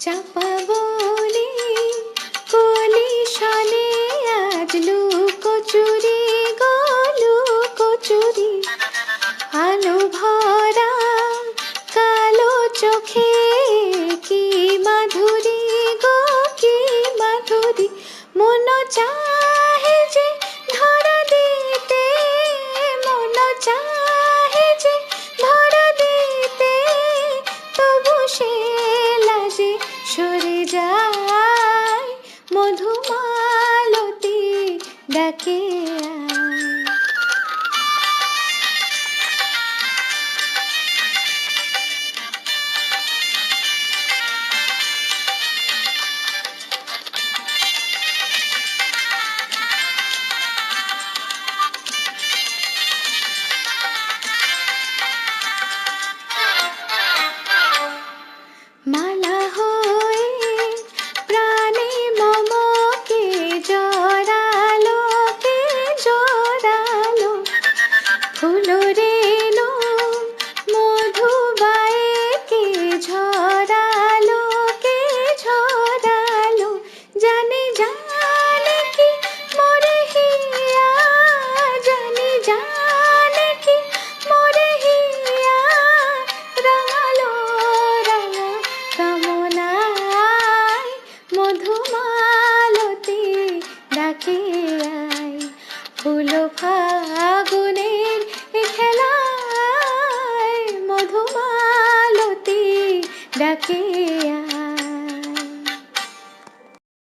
চাপা বনে কলি শনে আজ লুকোচুরি গো লুকোচুরি, আলো ভরা কালো চোখে কি মাধুরী গো কি মাধুরী, মন চাহে যে ধরা দিতে, মন চাহে যে ধরা দিতে, তবু সে লাজে সরে যায়, মধুমালতী ডাকে আয়। মালা হয়ে প্রাণে মমকে জড়ালো, কে জড়ালো, ফুল রেণু মধুবায়ে কে ঝরালো, কে ঝরালো, জানি জানে কি মোরে হিয়া, জানি জানে কি মোরে হিয়া, রাঙালো রাঙা কামনায় মধুমালতী ডাকে আয়, ফুল ফাগুনের এ খেলায় মধুমালতী ডাকে আয়।